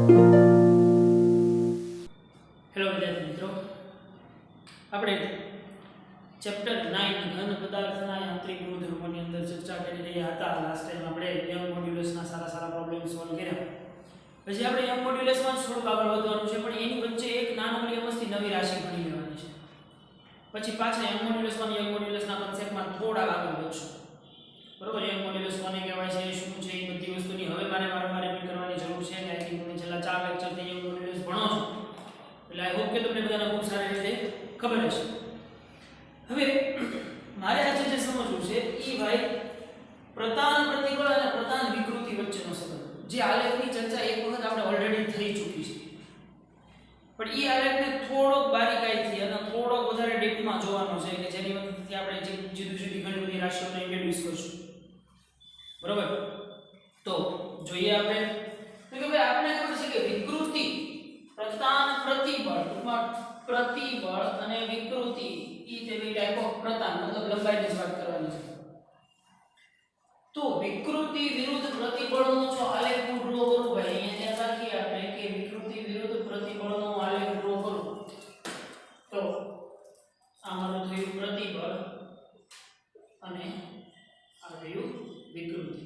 Hello વિદ્યાર્થી મિત્રો, આપણે ચેપ્ટર 9 ઘન પદાર્થના યાંત્રિક ગુણધર્મોની અંદર ચર્ચા કરી રહ્યા હતા. લાસ્ટ ટાઈમ આપણે યંગ મોડ્યુલસના સારા પ્રોબ્લેમ સોલ્વ કર્યા. પછી આપણે યંગ મોડ્યુલસમાં થોડુંક આગળ વધવાનું છે, પણ એની વચ્ચે એક નાનકડી મસ્તી નવી રાશિ ભણી લેવાની છે. પછી પાછા યંગ મોડ્યુલસના કોન્સેપ્ટમાં થોડા આગળ વધશું. બરોબર? યંગ મોડ્યુલસ કોને કહેવાય છે, શું છે, એ બધી વસ્તુની હવે મારે વારંવાર રિપીટ કરવાની જરૂર છે. આઈ થિંક તમે છેલ્લા 4 લેક્ચરથી યંગ મોડ્યુલસ ભણો છો, એટલે આઈ હોપ કે તમને બધાને ખૂબ સારી રીતે ખબર હશે. હવે મારે આજે જે સમજવું છે એ ભાઈ પ્રતાન પ્રતિબળ અને પ્રતાન વિકૃતિ વચ્ચેનો સંબંધ. જે આલેખની ચર્ચા એક વખત આપણે ઓલરેડી થઈ ચૂકી છે, પણ એ આલેખને થોડોક બારીકાઈથી અને થોડોક વધારે ડીપમાં જોવાનો છે, કે જેની મદદથી આપણે જુદી ઘણી બધી રાશિઓને ઇન્ટ્રોડ્યુસ કરશું. બરોબર? તો જોઈએ આપણે તો કે ભાઈ આપણે ખબર છે કે વિકૃતિ, પ્રતાન, પ્રતિબળ અને વિકૃતિ ઈ તે બે ટાઈપ ઓફ પ્રતાન, મતલબ લંબાઈની વાત કરવાની છે. તો વિકૃતિ વિરુદ્ધ પ્રતિબળનો જો આલેખ હું ડ્રો કરું ભાઈ, અહીંયા ધ્યાન રાખીએ આપણે કે વિકૃતિ વિરુદ્ધ પ્રતિબળનો આલેખ ડ્રો કરું તો આ મારું થયું પ્રતિબળ અને આ થયું વિકૃતિ.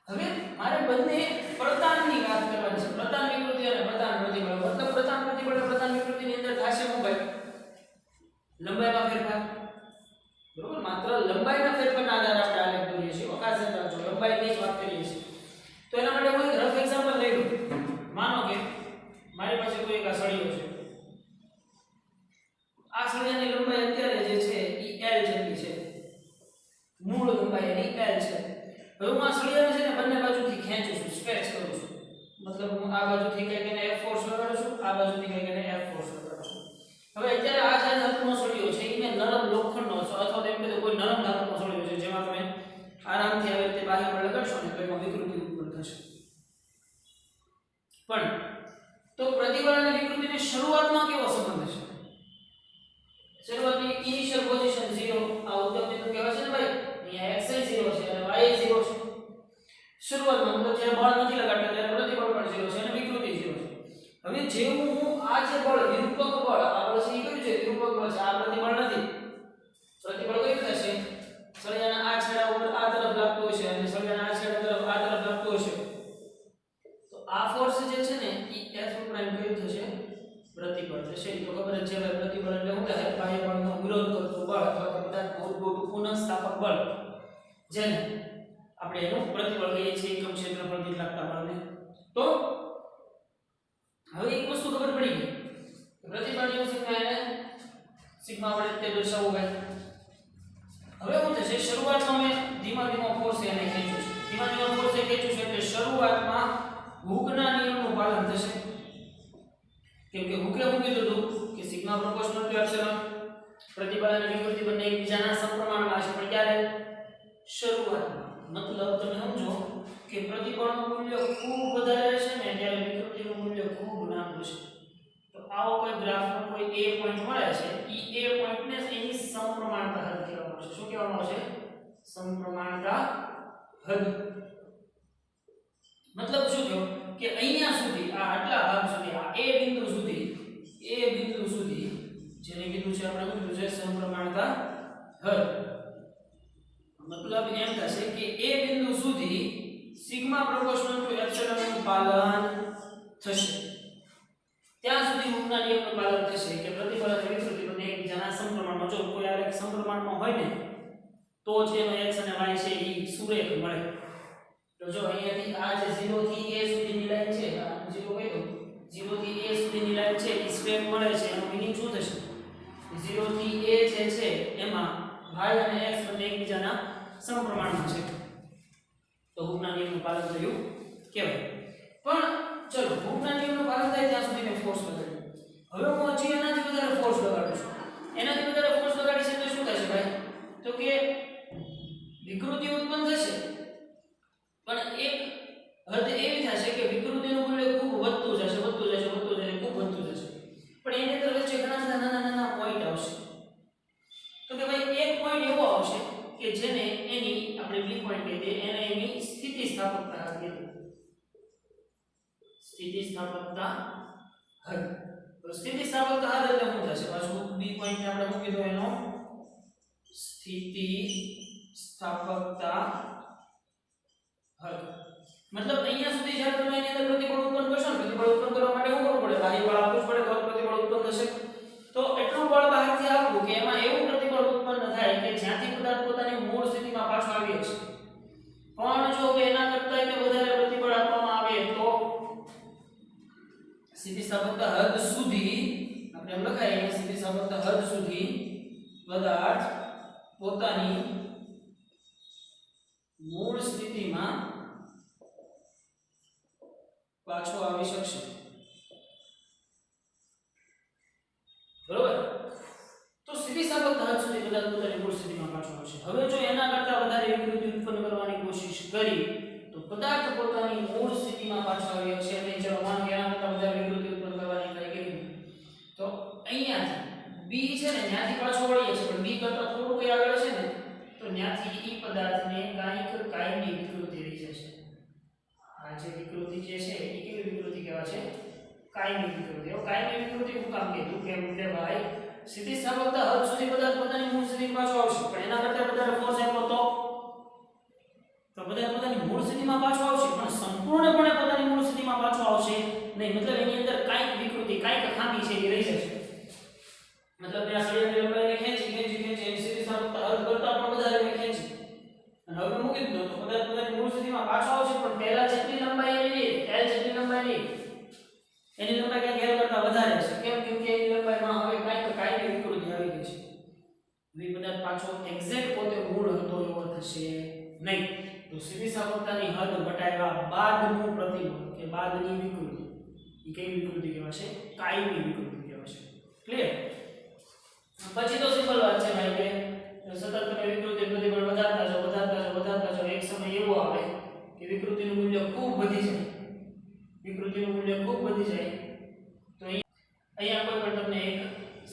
હવે મારે બંને પ્રતાનની વાત કરવાની છે, પ્રતાન વિકૃતિ અને પ્રતાન પ્રતિબળ. મતલબ પ્રતાન પ્રતિબળ અને પ્રતાન વિકૃતિની અંદર થશે શું ભાઈ? લંબાઈમાં ફેરફાર. બરોબર? માત્ર લંબાઈના ફેરફારના આધારે આપણે આલેખ દોરીએ છીએ. ખાસ ધ્યાન રાખજો, લંબાઈની જ વાત કરીએ છીએ. તો એના માટે હું એક રફ એક્ઝામ્પલ લઈ લઉં. માનો કે મારી પાસે કોઈ એક સળિયો છે. આ સળિયાની લંબાઈ અત્યારે જે છે એ L જેટલી છે. મૂળ લંબાઈ એની L છે. હવે હું આ સળિયાને છે ને બંને બાજુથી ખેંચું છું, સ્ટ્રેચ કરું છું. મતલબ હું આ બાજુથી કંઈક એને F ફોર્સ લગાડું છું, આ બાજુથી કંઈક એને F ફોર્સ લગાડું છું. હવે અત્યારે આ જે ધાતુનો સળિયો છે એને નરમ લોખંડનો છે, અથવા તેમ કહીએ કોઈ નરમ ધાતુનો સળિયો છે, જેમાં તમે આરામથી આવી રીતે બાહ્ય બળ લગાડશો ને તો એમાં વિકૃતિ ઉત્પન્ન થશે. પણ તો પ્રતિબળ અને વિકૃતિની શરૂઆતમાં કેવો સંબંધ છે? શરૂઆતની ઇનિશિયલ પોઝિશન 0, આ ઉદ્ગમ બિંદુ કહેવાય છે ને ભાઈ. અહીંયા x એ 0 છે અને y એ 0 છે. શરૂઆતમાં મતલબ જ્યારે બળ નથી લગાડતા ત્યારે પ્રતિબળ પણ 0 છે અને વિકૃતિ 0 છે. હવે જેવું હું આ જે બળ વિરૂપક બળ, આ બળ છે એ કયું છે? વિરૂપક બળ છે. આ પ્રતિબળ નથી. પ્રતિબળ કયું થશે? સળિયાના આ છેડા ઉપર આ તરફ લાગતું હશે અને સળિયાના આ છેડા તરફ આ તરફ લાગતું હશે. તો આ ફોર્સ જે છે ને એ F પ્રાઇમ કયું થશે? પ્રતિબળ થશે. તો ખબર જ છે ભાઈ, પ્રતિબળ એટલે શું થાય? બાહ્ય બળનો વિરોધ કરતું બળ અથવા તો પદાર્થમાં ઉદ્ભવતું પુનઃસ્થાપક બળ, જેને આપણે એનું પ્રતિબળ કહીએ છીએ એકમ ક્ષેત્રફળથી લાગતા બળને. તો હવે એક વસ્તુ ખબર પડી ગઈ, પ્રતિબળની સિગ્મા એને સિગ્મા વડે તે દર્શાવવું ભાઈ. હવે શું થશે? શરૂઆતમાં મેં ધીમા ફોર્સ એને ખેંચ્યું છે. ધીમા ફોર્સ એ ખેંચ્યું છે એટલે શરૂઆતમાં હૂકના નિયમનું પાલન થશે. કેમ કે હૂકે શું કીધું હતું કે સિગ્મા પ્રોપોર્શનલ ટુ એપ્સિલોન. પ્રતિબળ અને વિકૃતિ બંને એકબીજાના સમપ્રમાણમાં છે, પણ ક્યારે? શરૂઆતમાં. મતલબ તમે સમજો કે પ્રતિબળનું મૂલ્ય ખૂબ વધારે છે ને ત્યારે વિકૃતિનું મૂલ્ય ખૂબ નાનું છે. તો આવો કોઈ ગ્રાફનો કોઈ a પોઈન્ટ મળે છે, એ a પોઈન્ટને એની સમપ્રમાણતા હદ કહેવામાં આવશે. શું કહેવામાં આવશે? સમપ્રમાણતા હદ. મતલબ શું થયો કે અહીંયા સુધી, આ આટલા ભાગ સુધી, આ a બિંદુ સુધી જેને કીધું છે આપણે શું કીધું છે? સમપ્રમાણતા હદ. મતલબ એમ થશે કે a બિંદુ સુધી સિગ્મા પ્રોપોર્શનલ ટુ એપ્સિલોન નું પાલન થશે. ત્યાં સુધી હૂકના નિયમનું પાલન થશે કે પ્રતિબળ અને વિકૃતિ બંને એકબીજાના સમપ્રમાણમાં. જો કોઈ આલેખ સમપ્રમાણમાં હોય ને તો જ એનો x અને y છે એ સુરેખ મળે. તો જો અહીંયાથી આ જે 0 થી a સુધીની લાઈન છે, આ 0 કહી દો, 0 થી a સુધીની લાઈન છે એ સ્ટ્રેટ મળે છે. એનો મીનિંગ શું થશે? 0 થી a જે છે એમાં y અને x બંને એકબીજાના સમપ્રમાણમાં છે. તો હૂકના નિયમનું પાલન થયું કહેવાય. પણ ચલો, હૂકના નિયમનું પાલન થાય ત્યાં સુધી મેં ફોર્સ લગાડ્યો. હવે હું હજી એનાથી વધારે ફોર્સ લગાડું છું. એનાથી વધારે ફોર્સ લગાડીશ તો શું થશે ભાઈ? તો કે વિકૃતિ ઉત્પન્ન થશે, પણ એક હદ એવી થશે કે વિકૃતિનું મૂલ્ય ખૂબ વધતું જશે. ખૂબ વધતું જશે. પણ એની અંદર વચ્ચે ઘણા બધા નાના પોઈન્ટ આવશે. તો કે ભાઈ એક પોઈન્ટ એવો આવશે કે જેને એની આપણે બી પોઈન્ટ કહીએ, એને એની સ્થિતિ સ્થાપકતા કહીએ. સ્થિતિસ્થાપકતા હદ. તો સ્થિતિસ્થાપકતા હદ એટલે શું થશે? પાછું બી પોઈન્ટ ને આપણે મૂકી દો એનો સ્થિતિસ્થાપકતા હદ. મતલબ અહીંયા સુધી જ્યારે તમે એની અંદર પ્રતિબળ ઉત્પન્ન કરશો ને, પ્રતિબળ ઉત્પન્ન કરવા માટે શું કરવું પડે? બાહ્ય બળ આપવું જ પડે તો પ્રતિબળ ઉત્પન્ન થશે. તો એટલું બળ બહારથી આપવું કે એમાં એવું પ્રતિબળ ઉત્પન્ન થાય કે જ્યાંથી પદાર્થ પોતાની મૂળ સ્થિતિમાં પાછો આવી શકે. પણ જો એના કરતાં વધારે પ્રતિબળ આપવામાં આવે તો સ્થિતિસ્થાપકતા હદ સુધી, આપણે એમ લખાય અહીંયા સ્થિતિસ્થાપકતા હદ સુધી પદાર્થ પોતાની મૂળ સ્થિતિમાં પાછો આવી શકશે. બરોબર? તો સ્થિતિસ્થાપકતા હદ સુધી પદાર્થ પોતાની મૂળ સ્થિતિમાં પાછો આવશે. હવે જો એના કરતાં વધારે વિકૃતિ ઉત્પન્ન કરવાની કોશિશ કરી તો પદાર્થ પોતાની મૂળ સ્થિતિમાં પાછો આવી શકશે. અને ચલો માનો કે એના કરતાં વધારે વિકૃતિ ઉત્પન્ન કરવાની ટ્રાય કરી તો અહીંયાથી બી છે ને ત્યાંથી પાછો વળીએ છે, પણ બી કરતાં થોડું કઈ આગળ છે ને તો ત્યાંથી ઈ પદાર્થને કાંઈક કાયમી વિકૃતિ રહી જશે. આ જે વિકૃતિ જે છે એ કેવી વિકૃતિ કહેવાય છે? કાયમી વિકૃતિ. હવે કાયમી વિકૃતિ હું કામ કીધું કે ભાઈ સ્થિતિસ્થાપકતા હદ સુધી પદાર્થ પોતાની મૂળ સ્થિતિમાં પાછો આવશે, પણ એના કરતાં વધારે ફોર્સ આપ્યો તો પદાર્થ પોતાની મૂળ સ્થિતિમાં પાછો આવશે, પણ સંપૂર્ણપણે પોતાની મૂળ સ્થિતિમાં પાછો આવશે નહીં. મતલબ એની અંદર કાંઈક વિકૃતિ, કાંઈક ખામી છે એ રહી જશે. મતલબ ત્યાં સળિયાની લંબાઈને ખેંચી સ્થિતિસ્થાપકતા હદ કરતાં પણ વધારે મેં ખેંચી અને હવે મૂકી દીધો તો પદાર્થ પોતાની મૂળ સ્થિતિમાં પાછો આવશે, પણ પહેલા જેટલી લંબાઈ એની L જેટલી લંબાઈ નહીં, એની લંબાઈ ક્યાંક L કરતાં વધારે છે. કેમ? કેમ કે એની લંબાઈમાં હવે કાંઈક કાયમી વિકૃતિ આવી ગઈ છે. હવે પદાર્થ પાછો એક્ઝેક્ટ પોતે મૂળ હતો એવો થશે નહીં. તો સ્થિતિસ્થાપકતાની હદ ઘટાડ્યા બાદનું પ્રતિબળ કે બાદની વિકૃતિ એ કેવી વિકૃતિ કહેવાશે? કાયમી વિકૃતિ કહેવાશે. ક્લિયર? પછી તો સિમ્પલ વાત છે ભાઈ કે સતત તમે વિકૃતિ પ્રતિબળ વધારતા જાઓ, એક સમય એવો આવે કે વિકૃતિનું મૂલ્ય ખૂબ વધી જાય. વિકૃતિનું મૂલ્ય ખૂબ વધી જાય તો અહીંયા કોઈ પણ તમને એક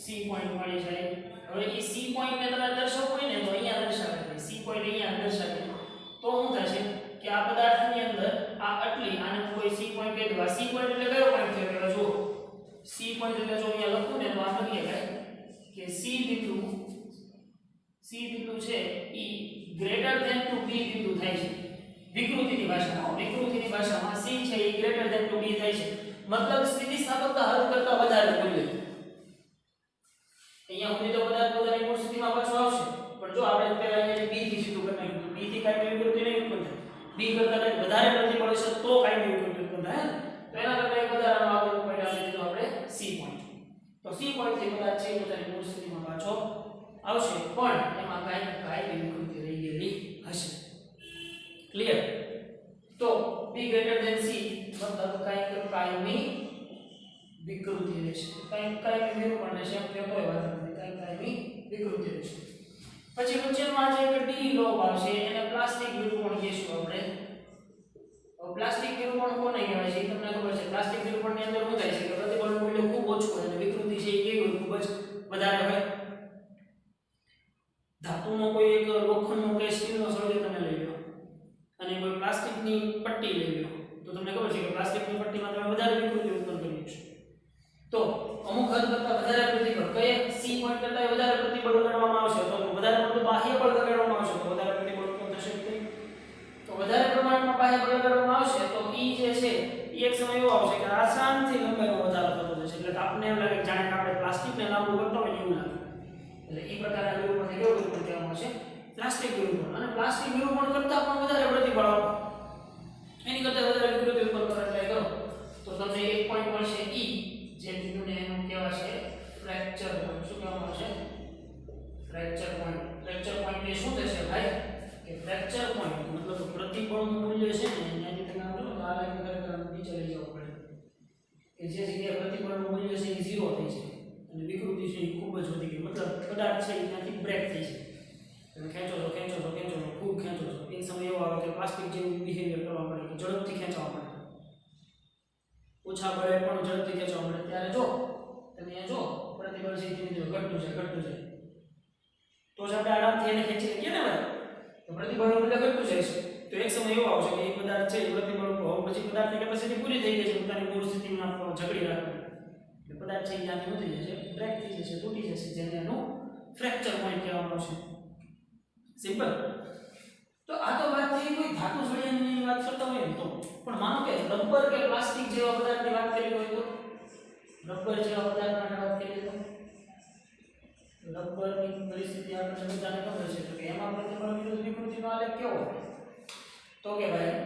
સી પોઈન્ટ મળી જાય. હવે એ સી પોઈન્ટને તમારે દર્શાવવું હોય ને તો અહીંયા દર્શાવે. સી પોઈન્ટ અહીંયા દર્શાવે તો શું થશે કે આ પદાર્થની અંદર આ આટલી, આને કોઈ સી પોઈન્ટ કહી દો. આ સી પોઈન્ટ એટલે કયો પોઈન્ટ છે? કે જો સી પોઈન્ટ એટલે જો અહીંયા લખું ને તો આમ લખીએ કે સી બિંદુ છે એ ગ્રેટર ધેન ટુ બી બિંદુ થાય છે વિકૃતિની ભાષામાં સી છે એ ગ્રેટર ધેન ટુ બી થાય છે. મતલબ સ્થિતિસ્થાપકતા હદ કરતાં વધારે મૂલ્ય. અહીંયા સુધી તો પદાર્થ પોતાની મૂળ સ્થિતિમાં પાછો આવશે, પણ જો આપણે પહેલા અહીંયા બી થી સીધું કરી નાખ્યું, બી થી કાંઈ વિકૃતિ નહીં ઉત્પન્ન થાય, બી કરતાં કંઈક વધારે પ્રતિબળ છે તો કાંઈ વિકૃતિ ઉત્પન્ન થાય ને. તો એના કરતાં એક વધારાનો આગળનો પોઈન્ટ આપી દીધો આપણે સી પોઈન્ટ. તો સી પોઈન્ટ થી પદાર્થ છે પોતાની મૂળ સ્થિતિમાં પાછો આવશે, પણ એમાં કાંઈક વિકૃતિ રહી ગયેલી હશે. ક્લિયર? તો બી ગ્રેટર ધેન સી મતલબ કાંઈક કાયમી વિકૃતિ રહેશે. કાયમી નિરૂપણ રહેશે એમ કહેતો હોય વાત નથી. કાયમી વિકૃતિ રહેશે. પછી વચ્ચેનો આ જે ડી લોબ આવશે એને પ્લાસ્ટિક વિરૂપણ કહીશું આપણે. પ્લાસ્ટિક વિરૂપણ કોને કહેવાય છે? તમને ખબર છે. પ્લાસ્ટિક વિરૂપણની અંદર શું થાય છે કે પ્રતિબળનું મૂલ્ય ખૂબ ઓછું હોય અને વિકૃતિ છે એ કેવી હોય? ખૂબ જ વધારે હોય. ધાતુનો કોઈ એક લોખંડનો કે સ્ટીલનો સળિયો તમે લઈ લો અને કોઈ પ્લાસ્ટિકની પટ્ટી લઈ લો તો તમને ખબર છે કે પ્લાસ્ટિકની પટ્ટીમાં તમે વધારે વિકૃતિ ઉત્પન્ન કરી શકશો. તો અમુક હદ કરતાં વધારે પ્રતિબળ કઈ સી પોઈન્ટ કરતાં વધારે પ્રતિબળ લગાડવામાં આવશે તો વધારે પડતું બાહ્ય બળ લગાડવામાં આવશે તો વધારે પ્રતિબળ ઉત્પન્ન થશે. તો વધારે પ્રમાણમાં બાહ્ય બળ લગાડવામાં આવશે તો ઈ જે છે એ એક સમય એવો આવશે કે આસાનથી લંબાઈમાં વધારો થતો જશે. એટલે આપણને એમ લાગે જાણે કે આપણે પ્લાસ્ટિકને લાંબુ કરતા હોય એવું લાગે. એટલે એ પ્રકારના વિરૂપણને કેવું વિરૂપણ કહેવામાં આવશે? પ્લાસ્ટિક વિરૂપણ. અને પ્લાસ્ટિક વિરૂપણ કરતાં પણ વધારે પ્રતિબળ આવે, એની કરતાં વધારે વિકૃતિ ઉત્પન્ન કરવા ટ્રાય કરો તો તમને એક પોઈન્ટ મળશે ઈ, જે બિંદુને એનું કહેવાશે ફ્રેક્ચર પોઈન્ટ. શું કહેવામાં આવશે? Fracture point. ફ્રેક્ચર પોઈન્ટ એ શું થશે ભાઈ કે ફ્રેક્ચર પોઈન્ટ મતલબ પ્રતિબળનું મૂલ્ય છે ને એનાથી તમે આમ જો આ લાઈન ખરેખર નીચે લઈ જવું પડે કે જે જગ્યાએ પ્રતિબળનું મૂલ્ય છે એ 0 થઈ છે અને વિકૃતિ છે એ ખૂબ જ વધી ગઈ. મતલબ પદાર્થ છે એનાથી બ્રેક થઈ છે. તમે ખેંચો છો ખૂબ ખેંચો છો. એક સમય એવો આવે કે પ્લાસ્ટિક જેવું બિહેવિયર કરવા મળે કે ઝડપથી ખેંચવા મળે, ઓછા બળે પણ ઝડપથી ખેંચવા મળે. ત્યારે જો તમે અહીંયા જો પ્રતિબળ છે ધીમે ધીમે ઘટતું જાય તો જ આપણે આરામથી એને ખેંચી શકીએ ને ભાઈ. તો પ્રતિબળનું મૂલ્ય ઘટતું જાય છે તો એક સમય એવો આવશે કે એ પદાર્થ છે એ પ્રતિબળ ઉપર પછી પદાર્થની કેપેસિટી પૂરી થઈ ગઈ છે પોતાની મૂળ સ્થિતિમાં જકડી રાખવાની એટલે પદાર્થ છે એ ત્યાંથી ઉતરી જશે બ્રેક થઈ જશે તૂટી જશે જેને એનું ફ્રેક્ચર પોઈન્ટ કહેવામાં આવશે સિમ્પલ તો આ તો વાત થઈ કોઈ ધાતુ સળિયાની વાત કરતા હોય તો પણ માનો કે રબર કે પ્લાસ્ટિક જેવા પદાર્થની વાત કરી હોય તો રબર જેવા પદાર્થ માટે વાત કરીએ તો રબરની પરિસ્થિતિ આપણે બધાને ખબર છે તો કે એમાં પ્રતિબળ વિરુદ્ધ વિકૃતિનો આલેખ કેવો તો કે ભાઈ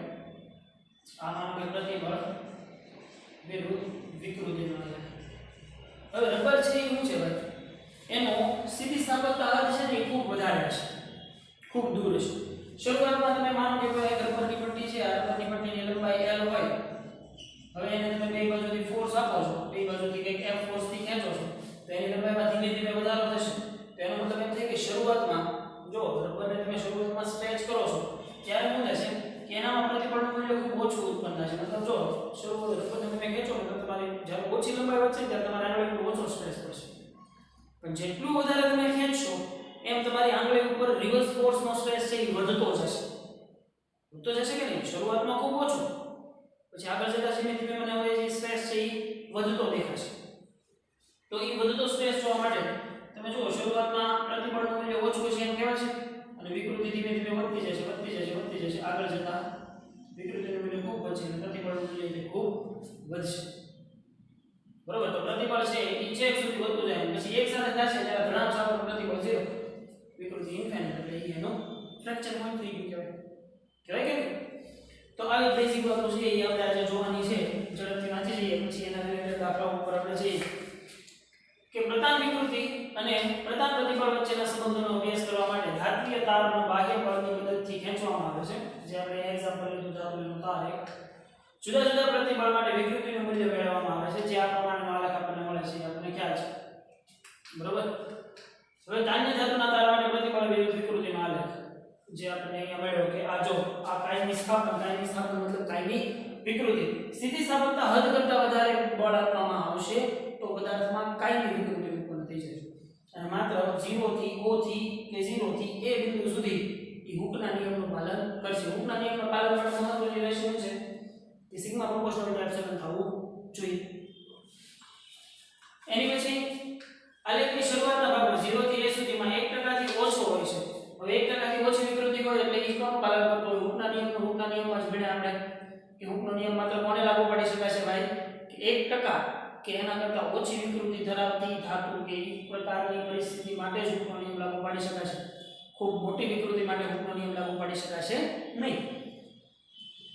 આમાં કે પ્રતિબળ વિરુદ્ધ વિકૃતિનો આલેખ હવે રબર છે એ શું છે ભાઈ એનો સ્થિતિસ્થાપકતા હદ છે ને એ ખૂબ વધારે છે ખૂબ દૂર છે શરૂઆતમાં તમે માનો કે કોઈ એક રબરની પટ્ટી છે આ રબરની પટ્ટીની લંબાઈ L હોય હવે એને તમે બે બાજુથી ફોર્સ આપો છો બે બાજુથી કંઈક F ફોર્સ થી ખેંચો છો તો એની લંબાઈમાં ધીમે ધીમે વધારો થશે તો એનો મતલબ એમ થાય કે શરૂઆતમાં જો રબરને તમે શરૂઆતમાં સ્ટ્રેચ કરો છો ત્યારે શું થશે કે એનામાં પ્રતિબળનું મૂલ્ય ખૂબ ઓછું ઉત્પન્ન થશે મતલબ જો શરૂઆત રબરને તમે ખેંચો તો તમારી જ્યારે ઓછી લંબાઈ વધશે ત્યારે તમારે આંગળી ઉપર ઓછો સ્ટ્રેસ પડશે પણ જેટલું વધારે તમે ખેંચશો એમ તમારી આંગળી ઉપર રિવર્સ ફોર્સનો સ્ટ્રેસ છે એ વધતો જશે કે નહીં શરૂઆતમાં ખૂબ ઓછો પછી આગળ જતા ધીમે ધીમે મને હવે જે સ્ટ્રેસ છે એ વધતો દેખાશે તો એ વધતો સ્ટ્રેસ જોવા માટે તમે જુઓ શરૂઆતમાં પ્રતિબળનું મૂલ્ય ઓછું છે એમ કહેવાય છે અને વિકૃતિ ધીમે ધીમે વધતી જશે આગળ જતા વિકૃતિનું મૂલ્ય ખૂબ વધશે અને પ્રતિબળનું મૂલ્ય છે ખૂબ વધશે બરોબર તો પ્રતિબળ છે એ ચેક સુધી વધતું જાય પછી એક સાથે થશે ત્યારે ધનાત્મક સાપેક્ષ પ્રતિબળ 0 વિકૃતિ ઇન્ફિનિટ એટલે એનો ફ્રેક્ચર પોઈન્ટ થઈ ગયું કહેવાય કે તો આવી બેઝિક વાતો છે એ આપણે આજે જોવાની છે ઝડપથી વાંચી જઈએ પછી એના રિલેટેડ દાખલાઓ ઉપર આપણે જઈએ કે પ્રધાન વિકૃતિ અને પ્રધાન પ્રતિબળ વચ્ચેના સંબંધોનો અભ્યાસ કરવા માટે ધાત્રીય તારનો બાહ્ય બળની મદદથી ખેંચવામાં આવે છે જે આપણે એક્ઝામ્પલ લીધું ધાતુનો તાર એક જુદા જુદા પ્રતિબળ માટે વિકૃતિનું મૂલ્ય મેળવવામાં આવે છે જે આ પ્રમાણેનો આલેખ આપણને મળે છે આપણને ખ્યાલ છે બરોબર હવે તાન્ય ધાતુના તાર માટે પ્રતિબળ વિરુદ્ધ વિકૃતિનો આલેખ જે આપણે અહીંયા મળ્યો કે આ જો આ કાયમી સ્થાપન મતલબ કાયમી વિકૃતિ સ્થિતિસ્થાપકતા હદ કરતાં વધારે બળ આપવામાં આવશે તો પદાર્થમાં કાયમી વિકૃતિ ઉત્પન્ન થઈ જશે અને માત્ર 0 થી O થી કે 0 થી A બિંદુ સુધી એ હુકના નિયમનું પાલન કરશે હુકના નિયમનું પાલન માટે મહત્વની રહેશે શું છે કે સિગ્મા પ્રોપોર્શનલ ટુ એપ્સિલોન થવું જોઈએ એની પછી આલેખની શરૂઆતના ભાગમાં 0 થી A સુધીમાં 1% થી ઓછો હોય છે હવે 1% થી ઓછી વિકૃતિ હોય એટલે ઈ કોણ પાલન કરતો હોય હુકના નિયમમાં જ ભણે આપણે કે હુકનો નિયમ માત્ર કોને લાગુ પડી શકાય છે ભાઈ કે 1% કે એના કરતાં ઓછી વિકૃતિ ધરાવતી ધાતુ કે એક પ્રકારની પરિસ્થિતિ માટે જ હુકનો નિયમ લાગુ પાડી શકાય છે ખૂબ મોટી વિકૃતિ માટે હુકનો નિયમ લાગુ પાડી શકાય છે નહીં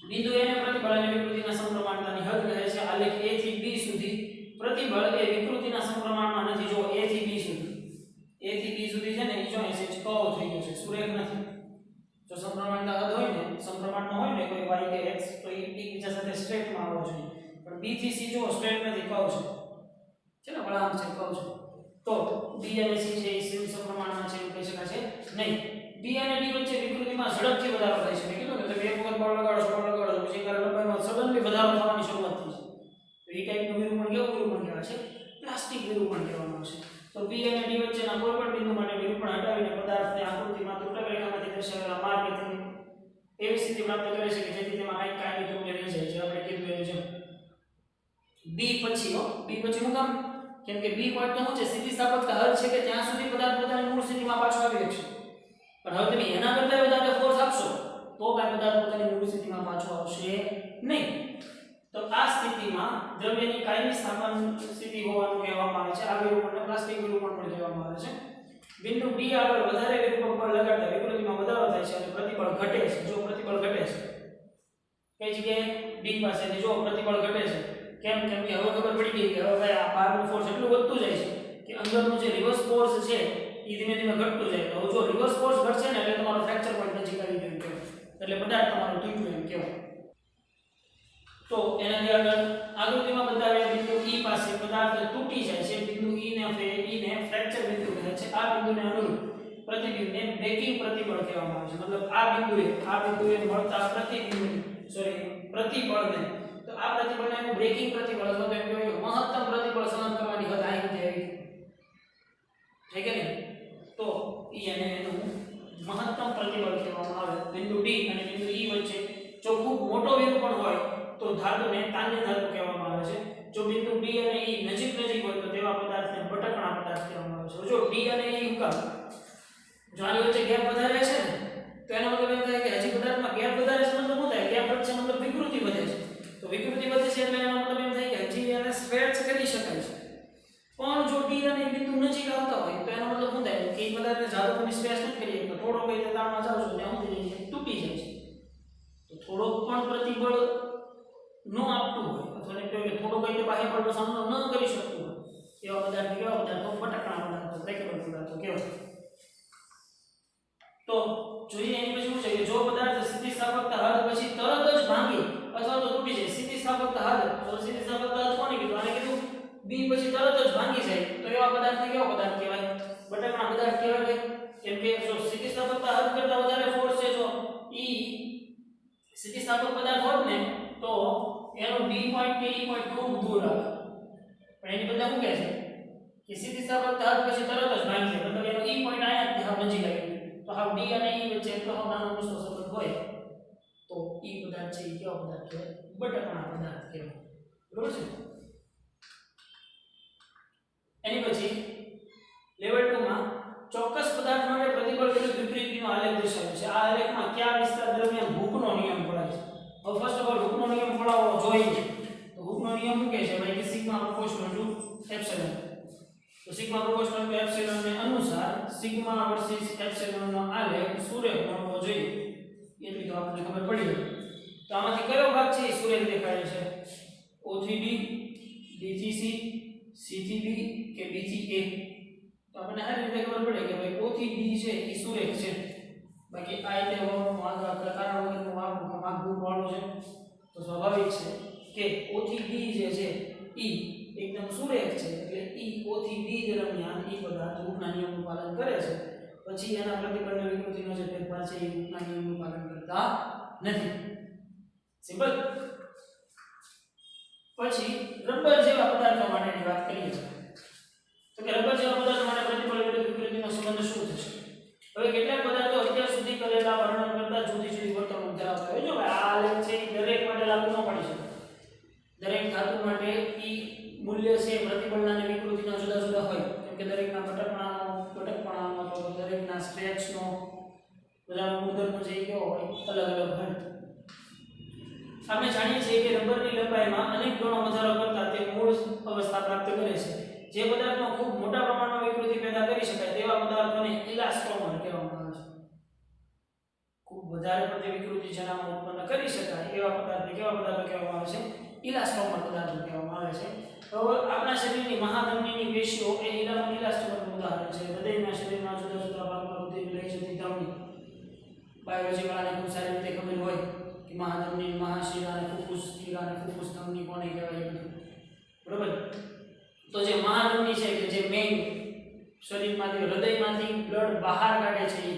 બિંદુ A ને પ્રતિબળ અને વિકૃતિના સમપ્રમાણતાની હદ કહે છે આલેખ A થી B સુધી પ્રતિબળ એ વિકૃતિના સમપ્રમાણમાં નથી જો A થી B સુધી છે ને એ જો એસેચ કર્વ થઈ ગયો છે સુરેખ નથી જો સમપ્રમાણતા હદ હોય ને સમપ્રમાણમાં હોય ને કોઈ y કે x તો એ એકબીજા સાથે સ્ટ્રેટમાં આવવો જોઈએ પણ B થી C જો સ્ટ્રેટ નથી કર્વ છે ને વળાંક છે કર્વ છે તો B અને C છે એ સમપ્રમાણમાં છે એવું કહી શકાય છે નહીં B અને D વચ્ચે વિકૃતિમાં ઝડપથી વધારો થાય છે મેં કીધું કે તમે એક વખત બળ લગાડો પછી એના લંબાઈમાં સડનલી વધારો થવાની શરૂઆત થઈ છે તો એ ટાઈપનું વિરૂપણ કેવું વિરૂપણ કહેવાય છે પ્લાસ્ટિક વિરૂપણ કહેવામાં આવે છે તો B અને D વચ્ચેના કોઈપણ બિંદુ માટે વિરૂપણ હટાવીને પદાર્થની આકૃતિમાં ત્રુટક રેખામાંથી દર્શાવેલા માર્ગથી એવી સ્થિતિ પ્રાપ્ત કરે છે કે જેથી તેમાં કંઈક કાયમી ત્રુટિ રહી જાય જે આપણે કીધું એનું છે B પછી હું કામ કેમ કે B પોઈન્ટ તો શું છે સ્થિતિસ્થાપકતા હદ છે કે ત્યાં સુધી પદાર્થ પોતાની મૂળ સ્થિતિમાં પાછો આવી શકશે પણ હવે તમે એના કરતાં વધારે ફોર્સ આપશો તો કાંઈ પદાર્થ પોતાની મૂળ સ્થિતિમાં પાછો આવશે નહીં તો આ સ્થિતિમાં દ્રવ્યની કાયમી સ્થાપન સ્થિતિ હોવાનું કહેવામાં આવે છે આ વિરૂપણને પ્લાસ્ટિક વિરૂપણ પણ કહેવામાં આવે છે બિંદુ B આગળ વધારે વિરૂપક બળ લગાડતા વિકૃતિમાં વધારો થાય છે અને પ્રતિબળ ઘટે છે જો પ્રતિબળ ઘટે છે કઈ જગ્યાએ D પાસેથી જો પ્રતિબળ ઘટે છે કેમ કે હવે ખબર પડી ગઈ કે હવે ભાઈ આ બહારનું ફોર્સ એટલું વધતું જાય છે કે અંદરનું જે રિવર્સ ફોર્સ છે એ ધીમે ધીમે ઘટતું જાય તો જો રિવર્સ ફોર્સ ઘટશે ને એટલે તમારો ફ્રેક્ચર પોઈન્ટ નજીક આવી ગયો કહેવાય એટલે પદાર્થ તમારો તૂટ્યો એમ કહેવાય તો એનાથી આગળ આકૃતિમાં બતાવ્યા બિંદુ E પાસે પદાર્થ તૂટી જાય છે બિંદુ E ને ફ્રેક્ચર બિંદુ કહે છે આ બિંદુને અનુરૂપ પ્રતિબિંબને બ્રેકિંગ પ્રતિબળ કહેવામાં આવે છે મતલબ આ બિંદુએ મળતા પ્રતિબળને તો આ પ્રતિબળને એનું બ્રેકિંગ પ્રતિબળ અથવા તો એમ કહેવાય કે મહત્તમ પ્રતિબળ સહન કરવાની હદ આવી આવી છે કે નહીં તો એને એનું મહત્તમ પ્રતિબળ કહેવામાં આવે બિંદુ D અને બિંદુ E વચ્ચે જો ખૂબ મોટો વિરૂપણ હોય તો ધાતુને તાન્ય ધાતુ કહેવામાં આવે છે. જો બિંદુ D અને E નજીક હોય તો તેવા પદાર્થને બટકણા પદાર્થ કહેવામાં આવે છે. જો D અને E હુંકા જો આની વચ્ચે ગેપ વધારે છે ને તો એનો મતલબ એમ થાય કે હજી પદાર્થમાં ગેપ વધારે છે મતલબ શું થાય? ગેપ વચ્ચે મતલબ વિકૃતિ વધે છે. તો વિકૃતિ વધે છે એટલે એનો મતલબ એમ થાય કે હજી એને સ્ક્રેચ કરી શકાય છે. પણ જો D અને E બિંદુ નજીક આવતા હોય તો એનો મતલબ શું થાય કે એ પદાર્થને જાદુની સ્ક્રેચ નથી કરી શકતો. થોડો કઈ તાણમાં જાવ છો ત્યાં સુધી તૂટી જાય છે. તો થોડો પણ પ્રતિબળ ન આપતું હોય અથવા કે થોડો કઈ બાહ્ય બળનો સામનો ન કરી શકતું હોય એવા પદાર્થ કેવા પદાર્થો? બટકણા પદાર્થો, બ્રેકેબલ પદાર્થો કહેવાય. તો જોઈએ એની પછી શું છે કે જો પદાર્થ સ્થિતિસ્થાપકતા હદ પછી તરત જ ભાંગી અથવા તો તૂટી જાય. સ્થિતિસ્થાપકતા હદ તો સ્થિતિસ્થાપકતા હદ કોને કીધું? આને કીધું B પછી તરત જ ભાંગી જાય તો એવા પદાર્થને કેવો પદાર્થ કહેવાય? બટકણા પદાર્થ કહેવાય. કેમ કે જો સ્થિતિસ્થાપકતા હદ કરતા વધારે ફોર્સ છે જો E સ્થિતિસ્થાપક પદાર્થ હોત ને તો એનો D પોઈન્ટ કે E પોઈન્ટ ખૂબ દૂર આવે. પણ એની બદલે શું કહે છે કે સ્થિતિસ્થાપકતા હદ પછી તરત જ ભાંગી જાય મતલબ એનો E પોઈન્ટ આયા જ હાવ નજીક આવી. તો હાવ D અને E વચ્ચે એટલો હાવ નાનો ઊંચો સંબંધ હોય તો E પદાર્થ છે એ કેવો પદાર્થ કહેવાય? બટકણા પદાર્થ કહેવાય. બરોબર છે? એની પછી લેવલ 2 માં ચોક્કસ પદાર્થ માટે પ્રતિબળ વિરુદ્ધ વિકૃતિનો આલેખ દર્શાવે છે. આ આલેખમાં કયા વિસ્તાર દરમિયાન હૂકનો નિયમ પડાય છે? હવે ફર્સ્ટ ઓફ ઓલ હૂકનો નિયમ પડાવવો જોઈએ. તો હૂકનો નિયમ શું કહે છે ભાઈ કે સિગ્મા પ્રોપોર્શનલ ટુ એપ્સિલોન. તો સિગ્મા પ્રોપોર્શનલ ટુ એપ્સિલોન ને અનુસાર સિગ્મા વર્સિસ એપ્સિલોન નો આલેખ સુરેખ બનવો જોઈએ. એટલી તો આપણને ખબર પડી ગઈ. તો આમાંથી કયો ભાગ છે એ સુરેખ દેખાય છે? O થી D, D થી C, C થી B કે B થી A? તો આપણને આ રીતે ખબર પડે કે ભાઈ O થી D છે એ સુરેખ છે. બાકી આ એટલે કારણ વગરનું માગવું વાળું છે તો સ્વાભાવિક છે કે O થી D જે છે E એકદમ સુરેખ છે એટલે E O થી D દરમિયાન એ પદાર્થ હૂકના નિયમનું પાલન કરે છે. પછી એના પ્રતિબળ અને વિકૃતિનો જે ફેરફાર છે એ હૂકના નિયમનું પાલન કરતા નથી. સિમ્પલ. પછી રબર જેવા પદાર્થો માટેની વાત કરીએ તો કે રબર જેવા પદાર્થો માટે પ્રતિબળ વિરુદ્ધ વિકૃતિનો સંબંધ શું થશે? હવે કેટલાક પદાર્થો અત્યાર સુધી કરેલા વર્ણન કરતા જુદી જુદી વર્તણૂક ધરાવતા હોય. જો ભાઈ આ આલેખ છે એ દરેક માટે લાગુ ન પડી શકે. દરેક ધાતુ માટે ઈ મૂલ્ય છે પ્રતિબળના અને વિકૃતિના જુદા જુદા હોય. કેમ કે દરેકના બટકપણાનો તો દરેકના સ્ટ્રેચનો બધાનો ગુણધર્મ છે એ કેવો હોય? અલગ અલગ હોય. આપણે જાણીએ છીએ કે રબરની લંબાઈમાં અનેક ગણો વધારો કરતા તે મૂળ અવસ્થા પ્રાપ્ત કરે છે. જે પદાર્થમાં ખૂબ મોટા પ્રમાણમાં વિકૃતિ પેદા કરી શકાય તેવા પદાર્થોને ઇલાસ્ટોમર કહેવામાં આવે છે. ખૂબ વધારે પડતી વિકૃતિ જેનામાં ઉત્પન્ન કરી શકાય એવા પદાર્થને કેવા પદાર્થો કહેવામાં આવે છે? ઇલાસ્ટોમર પદાર્થો કહેવામાં આવે છે. તો આપણા શરીરની મહાધમનીની પેશીઓ એ ઇલાસ્ટોમરનું ઉદાહરણ છે. હૃદયના શરીરના જુદા જુદા ભાગમાં રુધિર લઈ જતી ધમની બાયોલોજી વાળાને ખૂબ સારી રીતે ખબર હોય કે મહાધમની, મહાશિરા અને ફુફુસ શિરા અને ફુફુસ ધમની કોને કહેવાય એ બધું. બરોબર? તો જે મહાધમની છે કે જે મેઇન શરીરમાંથી હૃદયમાંથી બ્લડ બહાર કાઢે છે એ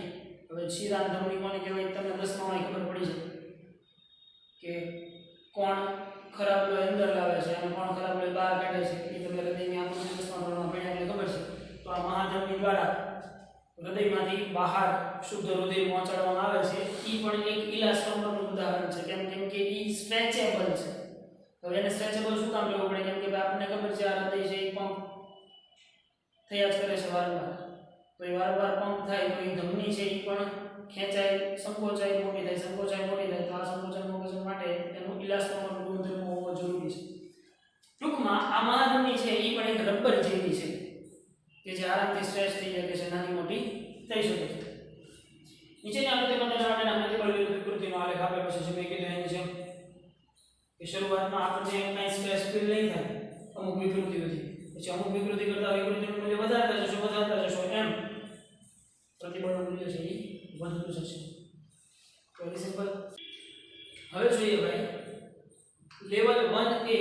હવે શિરા અને ધમની કોને કહેવાય તમને 10માં ખબર પડી જાય કે કોણ ખરાબ લોહી અંદર લાવે છે અને કોણ ખરાબ લોહી બહાર કાઢે છે એ તમે હૃદયની આકૃતિ 10માં ધોરણમાં ભણ્યા એટલે ખબર છે. તો આ મહાધમની દ્વારા હૃદયમાંથી બહાર શુદ્ધ રુધિર પહોંચાડવામાં આવે છે. એ પણ એક ઇલાસ્ટોમરનું ઉદાહરણ છે. કેમ કે એ સ્ટ્રેચેબલ છે. હવે એને સ્ટ્રેચેબલ શું કામ લેવું પડે? કેમ કે આપણને ખબર છે આ હૃદય છે એ પંપ થયા જ કરે છે વારંવાર. તો એ વારંવાર પંપ થાય તો એ ધમની છે એ પણ ખેંચાય, સંકોચાય, મોટી થાય, સંકોચાય, મોટી થાય. તો આ સંકોચન મોકચન માટે એનું ઇલાસ્ટોમરનું ગુણધર્મ હોવો જરૂરી છે. ટૂંકમાં આ મહાધમની છે એ પણ એક રબર જેવી છે કે જે આરામથી સ્ટ્રેચ થઈ શકે છે, નાની મોટી થઈ શકે છે. નીચેની આકૃતિમાં તેના માટેના પ્રતિબળ વિરુદ્ધ વિકૃતિનો આલેખ આપેલો છે. જે મેં કીધું એની જેમ કે શરૂઆતમાં આપણને કાંઈ સ્ટ્રેસ ફીલ નહીં થાય અમુક વિકૃતિઓથી. પછી અમુક વિકૃતિ કરતા વિકૃતિનું મૂલ્ય વધારતા જશો એમ પ્રતિબળનું મૂલ્ય છે એ વધતું જશે. Very simple. હવે જોઈએ ભાઈ લેવલ 1A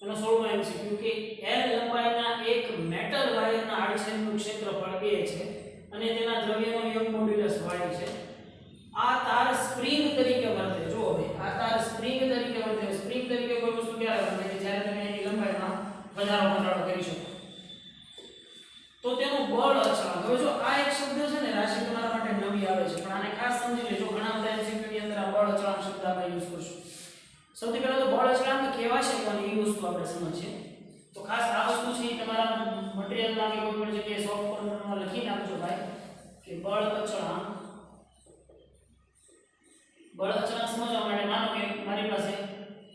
એનો 16મો MCQ કે L લંબાઈના એક મેટલ વાયરના આડછેદનું ક્ષેત્રફળ A છે અને તેના દ્રવ્યનો યોગ મોડ્યુલસ y છે. આ તાર સ્પ્રિંગ તરીકે વર્તે. જો હવે આ તાર સ્પ્રિંગ તરીકે વર્તે. સ્પ્રિંગ તરીકે કોઈ વસ્તુ ક્યારે વર્તે કે જ્યારે તમે એની લંબાઈમાં વધારો ઘટાડો કરી શકો. તો તેનું બળ અચળાંક. હવે જો આ એક શબ્દ છે ને રાશિ તમારા માટે નવી આવે છે પણ આને ખાસ સમજી લેજો. ઘણા બધા MCQ ની અંદર આ બળ અચળાંક શબ્દ આપણે યુઝ કરશું. સૌથી પહેલા તો બળ અચળાંક કહેવાશે કોને એ વસ્તુ આપણે સમજીએ. તો ખાસ આ વસ્તુ છે એ તમારા મટીરીયલમાં કે કોઈ પણ જગ્યાએ સોફ્ટ કોર્નરમાં લખી નાખજો ભાઈ કે બળ અચળાંક સમજવા માટે માનો કે મારી પાસે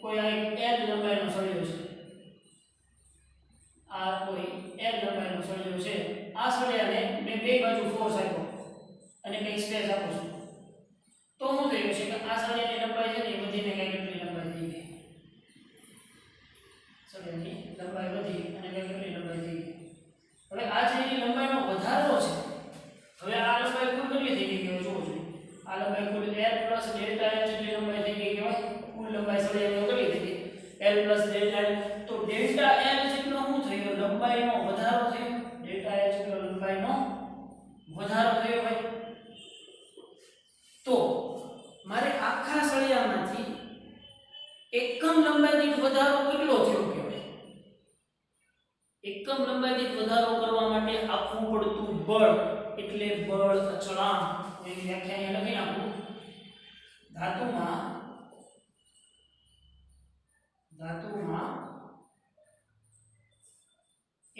કોઈ આ એક l લંબાઈનો સળિયો છે. આ કોઈ l લંબાઈનો સળિયો છે. આ સળિયાને મેં બે બાજુ ફોર્સ આપ્યો અને કંઈક સ્પેસ આપું છું. તો શું થયું છે કે આ સળિયાની લંબાઈ છે ને એ વધીને કંઈક એટલી લંબાઈ થઈ ગઈ. સળિયાની લંબાઈ વધી અને કંઈક એટલી લંબાઈ થઈ ગઈ. હવે આ જે એની લંબાઈનો વધારો છે, હવે આ લંબાઈ કુલ કેટલી થઈ ગઈ કહેવાય જોવો જોઈએ. આ લંબાઈ કુલ l પ્લસ ડેલ્ટા l જેટલી લંબાઈ થઈ ગઈ કહેવાય. કુલ લંબાઈ સળિયાની કેટલી થઈ ગઈ? l plus delta l. તો ડેલ્ટા l જેટલો શું થયો? લંબાઈનો વધારો થયો. ડેલ્ટા l જેટલો લંબાઈનો વધારો થયો ભાઈ. તો મારે આખા સળિયામાંથી એકમ લંબાઈ દીઠ વધારો કેટલો થયો કહેવાય? એકમ લંબાઈ દીઠ વધારો કરવા માટે આપવું પડતું બળ એટલે બળ અચળાંક. એની વ્યાખ્યા લખી નાખું. ધાતુમાં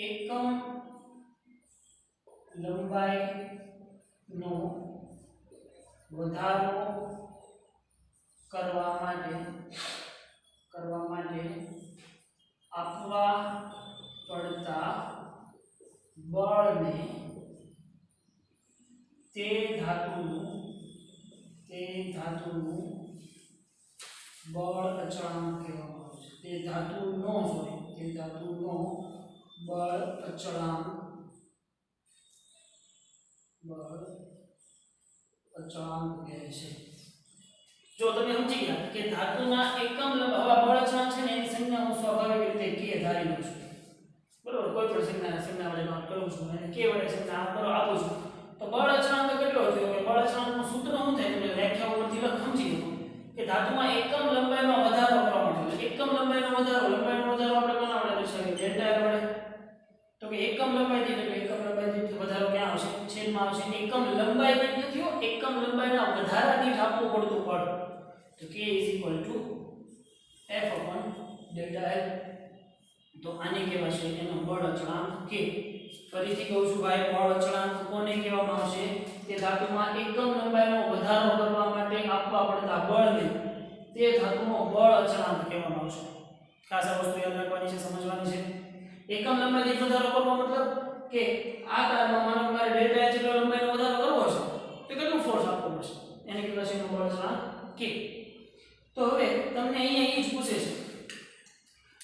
એકમ લંબાઈનો વધારો કરવા માટે આપવા પડતા બળને તે ધાતુનું બળ અચળાંક કહેવામાં આવે છે. તે ધાતુનો બળ અચળાંક કહે છે. જો તમે સમજી ગયા કે ધાતુના એકમ હવા બળ અચળાંક છે ને એની સંજ્ઞા હું સ્વાભાવિક રીતે કે ધારી લઉં છું. બરોબર, કોઈ પણ સંજ્ઞા વડે નોટ કરું છું અને કે વડે સંજ્ઞા આપું છું. તો બળ અચળાંક કેટલો થયો? કે બળ અચળાંકનું સૂત્ર શું થાય? તમે વ્યાખ્યા ઉપરથી સમજી લો કે ધાતુમાં એકમ લંબાઈમાં વધારો કરવા માટે એકમ લંબાઈનો વધારો આપણે કોના વડે દર્શાવીએ? ડેલ્ટા l વડે. તો કે એકમ લંબાઈ દીઠ વધારો ક્યાં આવશે? છેદમાં આવશે. એકમ લંબાઈ દીઠ નથી હો, એકમ લંબાઈના વધારા દીઠ આપવું પડતું બળ. તો k F ડેલ્ટા l. તો આને કહેવાશે એનો બળ અચળાંક k. ફરીથી કહું છું ભાઈ, બળ અચળાંક કોને કહેવામાં આવશે? તે ધાતુમાં એકમ લંબાઈનો વધારો કરવા માટે આપવા પડતા બળને તે ધાતુનો બળ અચળાંક કહેવામાં આવશે. ખાસ આ વસ્તુ યાદ રાખવાની છે, સમજવાની છે. એકમ લંબાઈ દીઠ વધારો કરવો મતલબ કે આ તારમાં માનો મારે ડેલ્ટા l જેટલો લંબાઈનો વધારો કરવો છે તો કેટલું ફોર્સ આપવો પડશે? એને કહેવાશે એનો બળ અચળાંક k. તો હવે તમને અહીંયા એ જ પૂછે છે,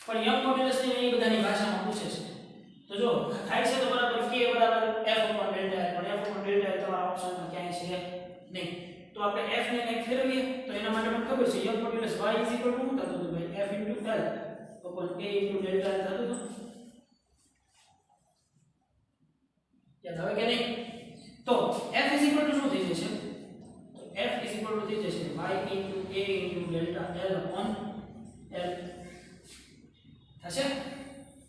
પણ યંગ મોડ્યુલસની એ બધાની ભાષામાં પૂછે છે. તો જો થાય છે તો બરાબર k બરાબર f upon delta l, પણ f upon delta l તમારા ઓપ્શનમાં ક્યાંય છે નહીં. તો આપણે f ને કંઈક ફેરવીએ તો એના માટે મને ખબર છે યંગ મોડ્યુલસ y શું થતું હતું ભાઈ? f * l upon a * delta l થતું હતું. યાદ આવે કે નહીં? તો f શું થઈ જશે? તો f થઈ જશે y * a * delta l upon l થશે.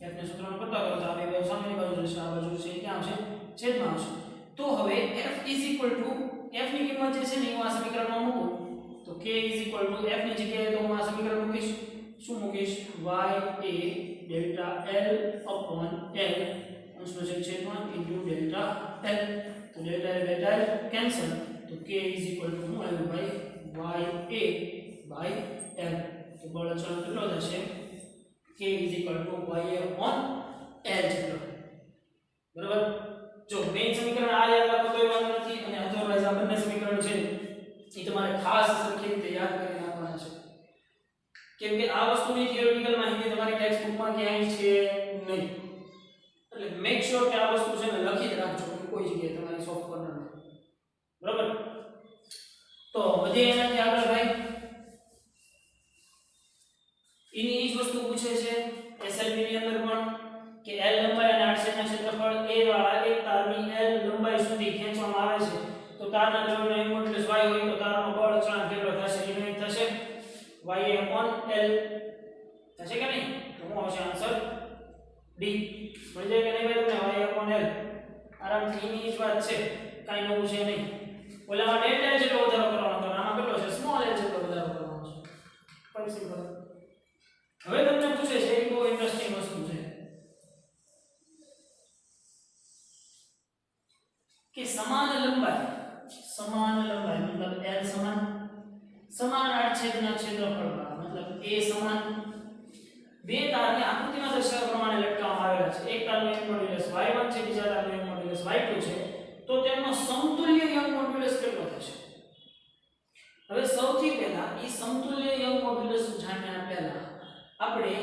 f ને સૂત્રનો પતા કરો તો આ બે બાજુ સામેની બાજુ જશે, આ બાજુ છે ક્યાં આવશે? છેદમાં આવશે. તો હવે f ની કિંમત જે છે ને હું આ સમીકરણમાં મૂકું તો k f ની જગ્યાએ તો હું આ સમીકરણ મૂકીશ. શું મૂકીશ? y a delta l upon l અંશનો છેદમાં into delta l. તો delta l કેન્સલ. તો k હું આવ્યું ભાઈ y a by l. તો બળ અચળાંક કેટલો થશે? k y a upon l જેટલો. બરાબર. જો મેઈન સમીકરણ આ યાદ રાખો તો વાંધો નથી, અને અધરવાઇઝ આ બંને સમીકરણ છે એ તમારે ખાસ સરખી રીતે યાદ કરી નાખવાના છે, કેમ કે આ વસ્તુની થિયોરિટિકલ માહિતી તમારી ટેક્સ્ટ બુકમાં ક્યાંય છે નહીં. એટલે મેક શ્યોર કે આ વસ્તુ છે ને લખી જ રાખજો કોઈ જગ્યાએ તમારી સોફ્ટ કોર્નરમાં. બરાબર. તો વધીએ એનાથી આગળ ભાઈ, એની એ જ વસ્તુ પૂછે છે SLB ની અંદર પણ કે L લંબાઈ અને 8 સેન્ટીમીટર ક્ષેત્રફળ A વાળા એક તારની L લંબાઈ સુધી ખેંચવામાં આવે છે તો તારના દ્રવ્યનો m મોડ્યુલસ y હોય તો તારનો બળ અચળાંક કેટલો થશે? એ થશે y a upon l. થશે કે નહીં? તો શું આવશે આન્સર? D. મળી જાય કે નહીં ભાઈ તમને? y upon l આરામથી એની જ વાત છે, કાંઈ નવું છે નહીં. ઓલામાં ડેલ્ટા જેટલો વધારો કરવાનો હતો, આમાં કેટલો છે? સ્મોલ l જેટલો વધારો કરવાનો છે. પણ સિમ્પલ. હવે તમને પૂછે છે એક બહુ ઇન્ટરેસ્ટિંગ વસ્તુ છે કે સમાન લંબાઈ મતલબ L સમાન આડછેદના ક્ષેત્રફળમાં મતલબ A સમાન બે તારને આકૃતિમાં દર્શાવ્યા પ્રમાણે લટકાવવામાં આવેલા છે. એક તારનું યંગ મોડ્યુલસ y1 છે, બીજા તારનું યંગ મોડ્યુલસ y2 છે. તો તેમનો સમતુલ્ય યંગ મોડ્યુલસ કેટલો થશે? હવે સૌથી પહેલા ઈ સમતુલ્ય યંગ મોડ્યુલસ જાણ્યા પહેલા આપણે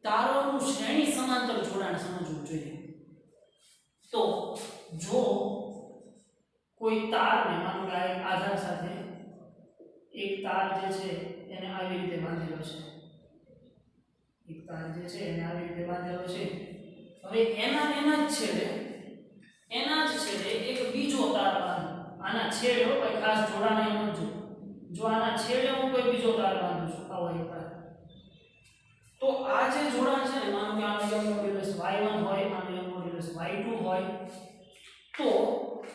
તારોનું શ્રેણી સમાંતર જોડાણ સમજવું જોઈએ. તો જો કોઈ તારને માનો કે આ એક આધાર સાથે એક તાર જે છે એને આવી રીતે બાંધેલો છે, એક તાર જે છે એને આવી રીતે બાંધેલો છે. હવે એના જ છેડે એક બીજો તાર બાંધો. આના છેડે કોઈ ખાસ જોડાણ એમ જ જો આના છેડે હું કોઈ બીજો તાર બાંધું છું, આવો એક તાર, તો આ જે જોડાણ છે ને માનો કે આનું યંગ મોડ્યુલસ y1 હોય, આનું યંગ મોડ્યુલસ y2 હોય, તો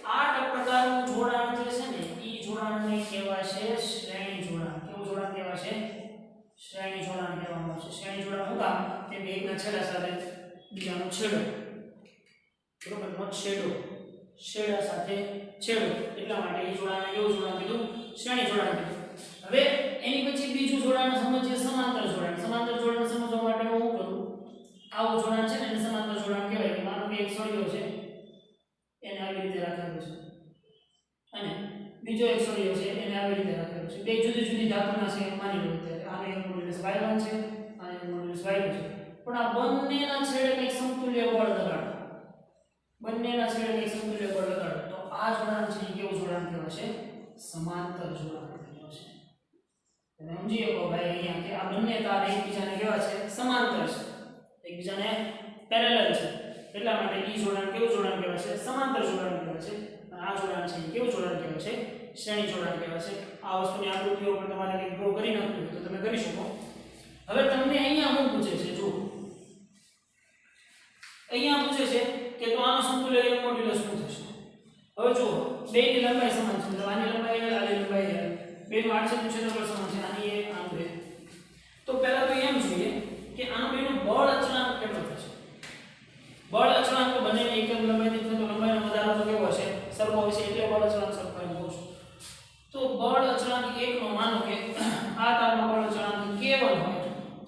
આ પ્રકારનું જોડાણ જે છે ને ઈ જોડાણને કહેવાશે શ્રેણી જોડાણ. કેવું જોડાણ કહેવાશે? શ્રેણી જોડાણ કહેવામાં આવશે. શ્રેણી જોડાણ શું કામ? કે એકના છેડા સાથે બીજાનો છેડો, બરોબર, છેડા સાથે છેડો, એટલા માટે એ જોડાણને કેવું જોડાણ કીધું? શ્રેણી જોડાણ કીધું. હવે એની પછી બીજું જોડાણ સમજીએ સમાંતર જોડાણ. સમાંતર જોડાણ સમજવા માટે હું શું કરું? આવું જોડાણ છે ને એને સમાંતર જોડાણ કહેવાય. કે માનો કે એક સળિયો છે એને આવી રીતે રાખેલો છે અને બીજો એક સળિયો છે એને આવી રીતે રાખેલો છે. બે જુદી જુદી ધાતુના છે માની લો. ત્યારે આનો એક મોડ્યુલસ y1 છે, આનો એક મોડ્યુલસ y2 છે. પણ આ બંનેના છેડે કંઈક સમતુલ્ય બળ લગાડો, તો આ જોડાણ છે એ કેવું જોડાણ કહેવાશે? સમાંતર જોડાણ કહેવાશે. તમે સમજી શકો ભાઈ અહીંયા કે આ બંને તાર એકબીજાને કેવા છે? સમાંતર છે, એકબીજાને પેરેલલ છે. એટલા માટે ઈ જોડાણ કેવું જોડાણ કહેવાશે? સમાંતર જોડાણ કહેવાશે. અને આ જોડાણ છે કેવું જોડાણ કહેવાશે? શ્રેણી જોડાણ કહેવાશે. આ વસ્તુની આકૃતિઓ પર તમારે કંઈક ડ્રો કરી નાખવું તો તમે કરી શકો. હવે તમને અહીંયા શું પૂછે છે? જો અહીંયા પૂછે છે કે તો આનો સમતુલ્ય યંગ મોડ્યુલસ શું થશે? હવે જો બેની લંબાઈ સમાન છે, તો આની લંબાઈ L, આની લંબાઈ L, બેનું આડછેદનું ક્ષેત્રફળ સમાન છે, આની એ આનું એ. તો પહેલા તો એમ જોઈએ કે આનો બેનો બળ અચળાંક કેટલો થશે? બળ અચળાંક તો બંનેની એક જ લંબાઈથી છે, તો લંબાઈનો વધારો તો કેવો હશે? સરખો હશે, એટલે બળ અચળાંક સરખો એમ કહું છું. તો બળ અચળાંક 1 નો માનો કે આ તારનો બળ અચળાંક K1 હોય,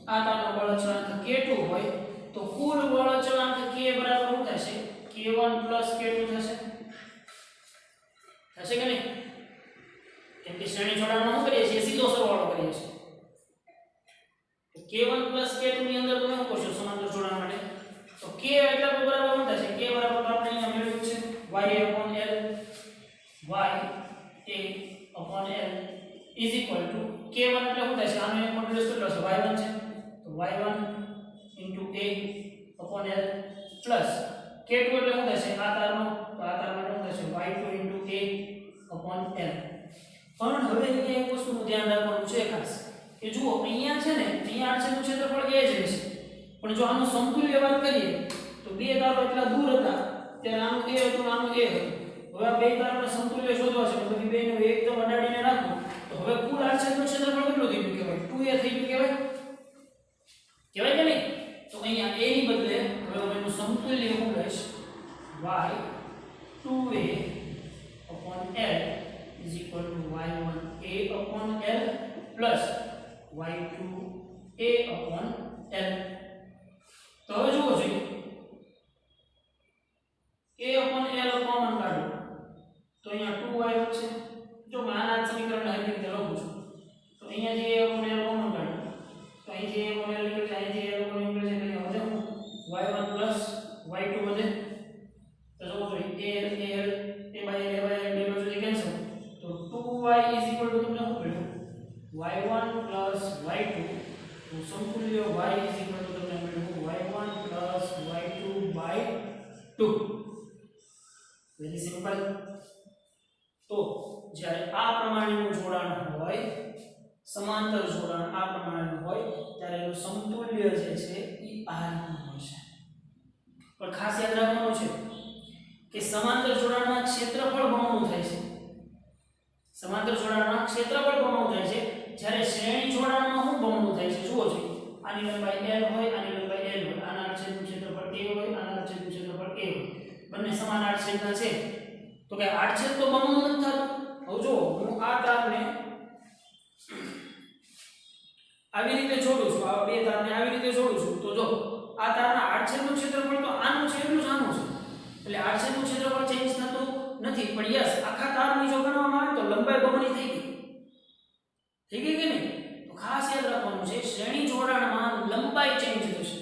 આ તારનો બળ અચળાંક K2 હોય, તો કુલ બળ અચળાંક K બરાબર શું થશે? K1 K2 થશે. થશે કે નહીં? કેમ કે શ્રેણી જોડાણમાં શું કરીએ છીએ? સીધો સરવાળો કરીએ છીએ. તો K1 K2 ની અંદર તમે શું કરશો સમાંતર જોડાણ માટે? તો K એટલે બરાબર શું થશે? K બરાબર તો આપણે અહીંયા મેળવ્યું છે y/L is equal to K1 એટલે શું થશે? આનો એક મોડ્યુલસ કેટલો છે? y1 છે, તો y1 into A/L plus K2 એટલે શું થશે? આ તારનો, તો આ તારમાં શું થશે? y2 into A/L. પણ હવે અહીંયા એક વસ્તુનું ધ્યાન રાખવાનું છે ખાસ કે જુઓ અહીંયા છે ને અહીંયા આડછેદનું ક્ષેત્રફળ એ જ રહેશે. પણ જો આનું સમતુલ્ય વાત કરીએ તો બે તારો એટલા દૂર હતા ત્યારે આનું A હતું, આનું A હતું. હવે આ બે તારોને સમતુલ્ય શોધવા છે, મતલબ બેને એકદમ અડાડીને રાખો તો હવે કુલ આડછેદનું ક્ષેત્રફળ કેટલું થઈ ગયું કહેવાય? 2A થઈ ગયું કહેવાય કે નહીં? તો અહીંયા A ની બદલે હવે હું એનું સમતુલ્ય હું લઈશ y2A/L is equal to y1A/L plus y2A/L. તો હવે જુઓ જોઈએ A/L કોમન કાઢો તો અહીંયા 2y વધશે. જો હું આના સમીકરણને આવી રીતે લખું છું તો અહીંયા જે A/L કોમન કાઢો તો અહીંથી A/L નીકળે છે, અહીંથી A/L નીકળે છે, એટલે વધે હું y1 plus y2 વધે. તો જુઓ જોઈએ A/L A/L બે બાજુથી કેન્સલ, તો 2y is equal to તમને શું મળ્યું? y1 plus y2. તો સમતુલ્ય y is equal to તમને મળ્યું y1 plus y2/2. Very simple. તો જ્યારે આ પ્રમાણેનું જોડાણ હોય, સમાંતર જોડાણ આ પ્રમાણેનું હોય ત્યારે એનું સમતુલ્ય જે છે એ આ રીતનું હશે. પણ ખાસ યાદ રાખવાનું છે કે સમાંતર જોડાણમાં ક્ષેત્રફળ બમણું થાય છે. સમાંતર જોડાણમાં ક્ષેત્રફળ બમણું થાય છે, જ્યારે શ્રેણી જોડાણમાં શું બમણું થાય છે? જુઓ જોઈએ આ આની લંબાઈ l હોય આની લંબાઈ l હોય આના આડછેદનું ક્ષેત્રફળ a હોય આના આડછેદનું ક્ષેત્રફળ a હોય બંને સમાન આડછેદના છે તો કે આડછેદ તો બમણું નથી થતું હવે જો હું આ તારને આવી રીતે જોડું છું આ બે તારને આવી રીતે જોડું છું તો જો આ તારના આડછેદનું ક્ષેત્રફળ તો આનું છે એટલું જ આનું છે એટલે આડછેદનું ક્ષેત્રફળ ચેન્જ થતું નથી પણ યસ આખા તારની જો ગણવામાં આવે તો લંબાઈ બમણી થઈ ગઈ કે નહીં તો ખાસ યાદ રાખવાનું છે શ્રેણી જોડાણમાં લંબાઈ ચેન્જ થશે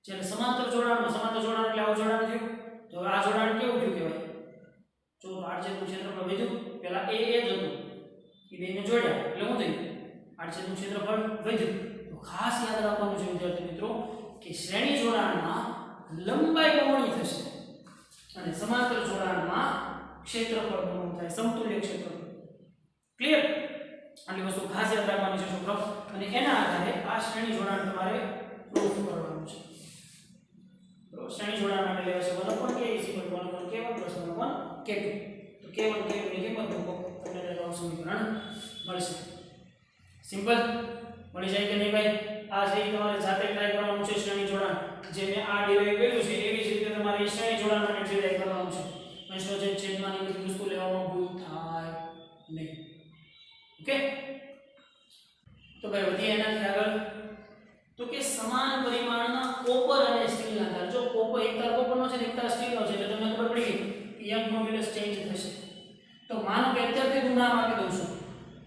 જ્યારે સમાંતર જોડાણ એટલે આવું જોડાણ થયું તો આ જોડાણ કેવું થયું કહેવાય જો આડછેદનું ક્ષેત્રફળ વધ્યું પહેલા એ જ હતું એ બેને જોડ્યા એટલે શું થયું આડછેદનું ક્ષેત્રફળ વધ્યું તો ખાસ યાદ રાખવાનું છે વિદ્યાર્થી મિત્રો કે શ્રેણી જોડાણમાં લંબાઈ બમણી થશે અને સમાંતર જોડાણમાં ક્ષેત્રફળ બમણું થાય સમતુલ્ય ક્ષેત્રફળ ક્લિયર આટલી વસ્તુ ખાસ યાદ રાખવાની છે છોકરાઓ અને એના આધારે આ શ્રેણી જોડાણ તમારે પ્રૂફ કરવાનું છે તો શ્રેણી જોડાણ માટે લેવા છે 1/k = 1/k1 + 1/k2 તો k1 k2 ની કિંમત મૂકો તમને તેનું સમીકરણ મળશે સિમ્પલ મળી જાય કે નહીં ભાઈ આ જે તમારે જાતે ટ્રાય કરવાનું છે શ્રેણી જોડાણ જે મેં આ ડિરાઈવ કર્યું છે એવી જ રીતે તમારે શ્રેણી જોડાણ માટે ડિરાઈવ કરવાનું છે અંશનો છેદમાં ની બધી વસ્તુ લેવામાં ભૂલ થાય નહીં ઓકે તો ભાઈ વધીએ એનાથી આગળ તો કે સમાન પરિમાણના કોપર અને સ્ટીલના તાર જો કોપર એક તાર કોપરનો છે એક તાર સ્ટીલનો છે એટલે તમને ખબર પડી કે યંગ મોડ્યુલસ ચેન્જ થશે તો માનો કે અત્યારથી હું નામ આપી દઉં છું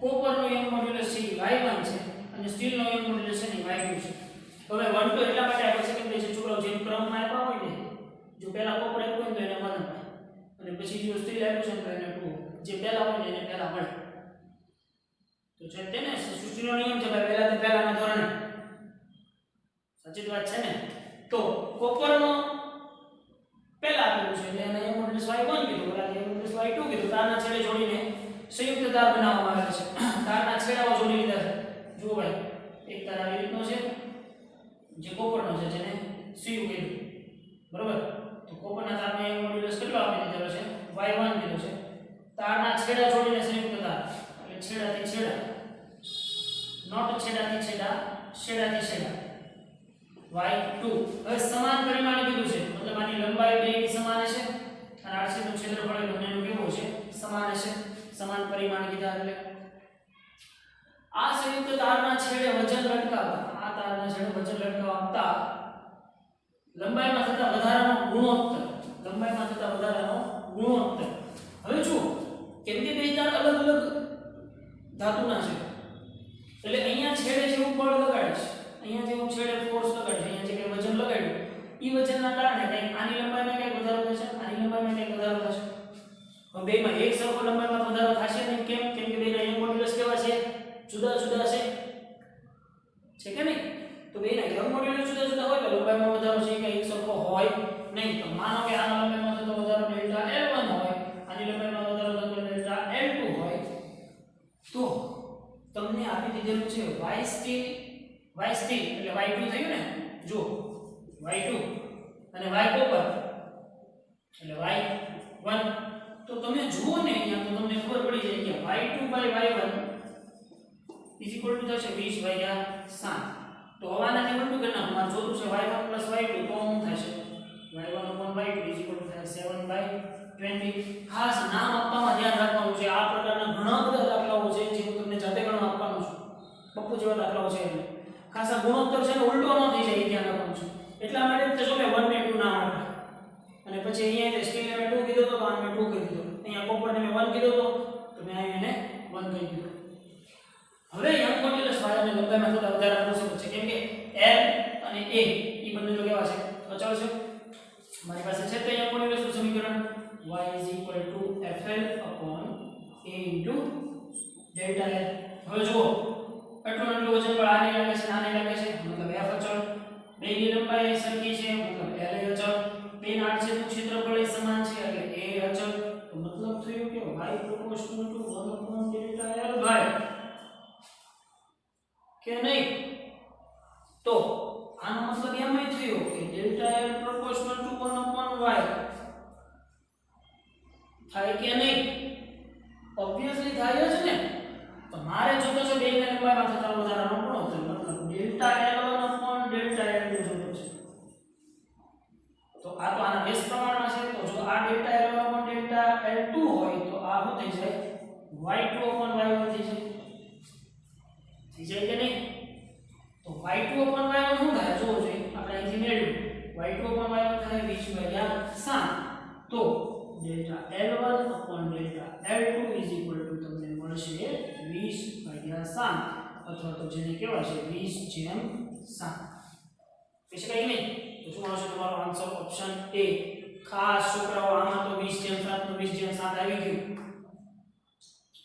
કોપરનો યંગ મોડ્યુલસ છે y1 છે અને સ્ટીલનો યંગ મોડ્યુલસ છે ને y2 છે હવે 1 2 એટલા માટે આપે છે કે જે છોકરાઓ જેમ ક્રમમાં આપ્યા હોય ને જો પહેલા કોપર આપ્યું હોય તો એને 1 અપાય અને પછી જો સ્ટીલ આપ્યું છે તો એને 2 જે પહેલા હોય ને એને પહેલા મળે તો છે તેને સૃષ્ટિનો નિયમ છે ભાઈ પહેલા તે પહેલાના ધોરણે સાચી વાત છે ને તો કોપરનો પહેલા આપેલું છે એટલે એને યંગ મોડ્યુલસ y1 કીધું ઓલા યંગ મોડ્યુલસ y2 કીધું તારના છેડે જોડીને સંયુક્ત તાર બનાવવામાં આવે છે તારના છેડાઓ જોડી લીધા છે જુઓ ભાઈ એક તાર આવી રીતનો છે જે કોપરનો છે જેને Cu કીધું બરોબર તો કોપરના તારનો યંગ મોડ્યુલસ કેટલો આપી દીધેલો છે y1 કીધું છે તારના છેડા જોડીને સંયુક્ત તાર એટલે છેડાથી છેડા નોટ છેડાથી છેડા છેડાથી છેડા y2 હવે સમાન પરિમાણ કીધું છે મતલબ આની લંબાઈ બેની સમાન હશે અને આડછેદનું ક્ષેત્રફળ બંનેનું કેવું છે સમાન હશે સમાન પરિમાણ કીધા એટલે આ સંયુક્ત તારના છેડે વજન લટકાવતા આ તારના છેડે વજન લટકાવતા લંબાઈમાં થતા વધારાનો ગુણોત્તર હવે જુઓ કેમ કે બે તાર અલગ અલગ ધાતુના છે એટલે અહીંયા છેડે જેવું બળ લગાડીશ અહીંયા જેવું છેડે ફોર્સ લગાડીશ અહીંયા જે કે વજન લગાડ્યું ઈ વજનના કારણે કંઈક આની લંબાઈમાં કંઈક વધારો થશે આની લંબાઈમાં કંઈક વધારો થશે હવે બેમાં એક સરખો લંબાઈમાં વધારો થશે નહીં કેમ કે બેના યંગ મોડ્યુલસ કેવા છે જુદા જુદા છે કે નહીં તો બેના યંગ મોડ્યુલસ જુદા જુદા હોય તો લંબાઈમાં વધારો છે કે એક સરખો હોય નહીં તો માનો કે આના લંબાઈમાં થતો વધારો ડેલ્ટા L1 હોય આની લંબાઈમાં વધારો થતો ડેલ્ટા L2 હોય તો તમને આપી દીધેલું છે y સ્ટીલ એટલે y2 થયું ને જો y2 અને y કોપર એટલે y1 તો તમે જુઓ ને અહીંયા તો તમને ખબર પડી જાય કે y2/y1 થશે 20/7 તો હવાના નિબંધો કે ના મારે જોતું છે y1 + y2 તો શું થશે y1/y2 7/20 ખાસ નામ આપવામાં ધ્યાન રાખવાનું છે આ પ્રકારના ઘણા બધા દાખલાઓ છે જે હું તમને જાતે ગણવા આપવાનો છું બપ્પુ જેવા દાખલાઓ છે એટલે ખાસ આ ગુણોત્તર છે ને ઉલટો ન થઈ જાય ધ્યાન રાખવાનું છે એટલા માટે જ જો મેં 1 ને 2 નામ આપ્યા અને પછી અહીંયા જે સ્ટીલ ને 2 કીધો તો આને 2 કહી દીધો અહીંયા કોપર ને 1 કીધો તો મેં એને 1 કહી દીધો હવે યંગ મોડ્યુલસ વાળાને લંબાઈમાં થતા વધારાનો શું છે કેમ કે L અને A ઈ બંને તો કેવા છે અચળ છે મારી પાસે છે તો યંગ મોડ્યુલસનું સમીકરણ y = FL/A × Δ L હવે જુઓ એટલું વજન પર આને લાગે છે આને લાગે છે મતલબ F અચળ બેની લંબાઈ સરખી છે મતલબ L અચળ બેના આડછેદનું ક્ષેત્રફળ સમાન છે એટલે A અચળ તો મતલબ થયું કે y = 1/Δ L કે નહીં તો આનો મતલબ એમ થયો કે Δ L = 1/y થાય કે નહીં ઓબ્વિયસલી થાય જ ને તો મારે જોતો છે બેની લંબાઈમાં થતા વધારાનો ગુણોત્તર મતલબ Δ L / y2 upon y1 શું થાય જોવો જોઈએ આપણે અહીંથી મેળવ્યું y2 upon y1 થાય 20/7 તો delta L1 upon delta L2 is equal to તમને મળશે 20/7 અથવા તો જેને કહેવાય છે 20/7 કહી શકાય કે નહીં તો શું આવશે તમારો આન્સર ઓપ્શન એ ખાસ છોકરાઓ આમાં તો 20/7 નું 20/7 આવી ગયું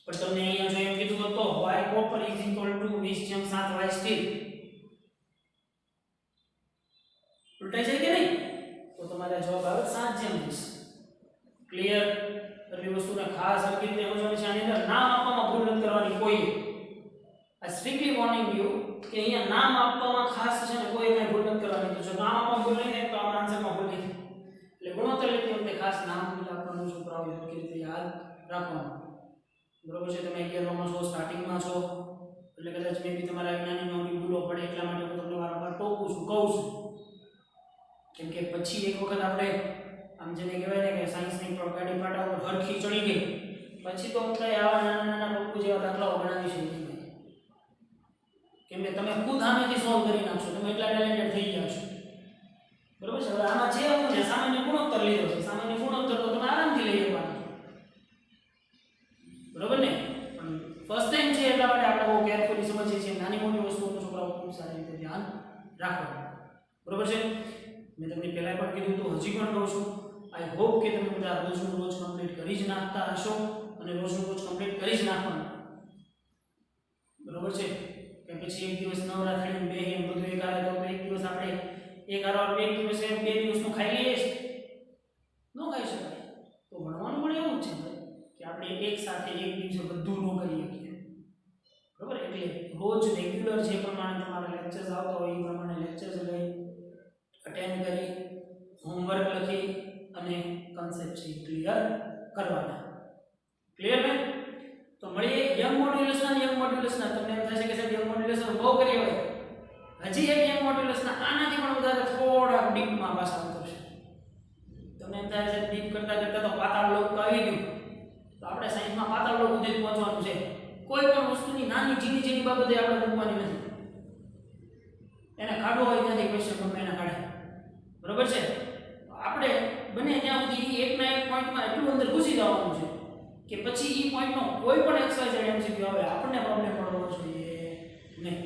પણ તમને અહીંયા જો એમ કીધું તો y copper is equal to 20/7 y steel ઉલટાઈ જાય કે નહીં તો તમારો જવાબ આવે 7/20 ક્લિયર એટલી વસ્તુને ખાસ હરખી રીતે સમજવાની છે આની અંદર નામ આપવામાં ભૂલ ન કરવાની કોઈ આ સ્ટ્રિક્ટલી વોર્નિંગ યુ કે અહીંયા નામ આપવામાં ખાસ છે ને કોઈ કઈ ભૂલ ન કરવાની તો જો નામ આપવામાં ભૂલ નહીં થાય તો આ આન્સરમાં ભૂલ નહીં એટલે ગુણોત્તર લેતી વખતે ખાસ નામ ભૂલ આપવાનું છોકરાઓ હરખી રીતે યાદ રાખવાનું બરોબર છે તમે 11માં છો સ્ટાર્ટિંગમાં છો એટલે કદાચ મે બી તમારા નાની નાની ભૂલો પડે એટલા માટે હું તમને વારંવાર ટોકું છું કહું છું કેમ કે પછી એક વખત આપણે આમ જેને કહેવાય ને કે સાયન્સની ગાડી પાટા ઉપર હરખી ચડી ગઈ પછી તો હું કઈ આવા નાના નાના ટોકુ જેવા દાખલાઓ ગણાવી શકું કેમ કે તમે ખુદ આમેથી સોલ્વ કરી નાખશો તમે એટલા ટેલેન્ટેડ થઈ ગયા છો બરોબર છે હવે આમાં જે હું છે સામાન્ય ગુણોત્તર લીધો છે સામાન્ય ગુણોત્તર તો તમે આરામથી લઈ શકવાના બરોબર ને પણ ફર્સ્ટ ટાઈમ છે એટલા માટે આપણે બહુ કેરફુલી સમજીએ છીએ નાની મોટી વસ્તુઓનું છોકરાઓ ખૂબ સારી રીતે ધ્યાન રાખવાનું બરોબર છે મેં તમને પહેલા પણ કીધું તો હજી પણ કહું છું આઈ હોપ કે તમે બધા રોજનું રોજ કમ્પ્લીટ કરી જ નાખતા હશો અને રોજનું રોજ કમ્પ્લીટ કરી જ નાખવાનું બરોબર છે કે પછી એક દિવસ નવરા થઈને બે એમ બધું એક આરે તો એક દિવસ આપણે એક આરો એક દિવસે બે દિવસનું ખાઈ લઈએ ન ખાઈ શકાય તો ભણવાનું પણ એવું જ છે કે આપણે એક સાથે એક દિવસે બધું ન કરી શકીએ બરોબર એટલે રોજ રેગ્યુલર જે પ્રમાણે તમારા લેક્ચર્સ આવતા હોય એ પ્રમાણે લેક્ચર્સ લઈ અટેન્ડ કરી હોમવર્ક લખી અને કન્સેપ્ટ છે ક્લિયર કરવાના ક્લિયર ને તો મળીએ યંગ મોડ્યુલસના તમને એમ થશે કે સાહેબ યંગ મોડ્યુલસ બહુ કરી હોય હજી એક યંગ મોડ્યુલસના આનાથી પણ વધારે થોડા ડીપમાં પાછા ઉતરશે તમને એમ થાય છે ડીપ કરતા કરતા તો પાતાળ લોક તો આવી ગયું તો આપણે સાયન્સમાં પાતાળ લોક સુધી પહોંચવાનું છે કોઈ પણ વસ્તુની નાની ઝીણી બાબતે આપણે મૂકવાની નથી એને કાઢવો હોય ત્યાંથી ક્વેશ્ચન ગમે એને કાઢે બરોબર છે આપણે બને ત્યાં સુધી એકના એક પોઈન્ટમાં એટલું અંદર ઘૂસી જવાનું છે કે પછી એ પોઈન્ટનો કોઈ પણ XYZ MCQ આવે આપણને પ્રોબ્લેમ પડવો જોઈએ નહીં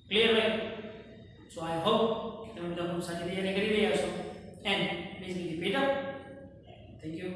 clear right so I hope કે તમે બધા ખૂબ સારી તૈયારી કરી રહ્યા છો and please keep it up thank you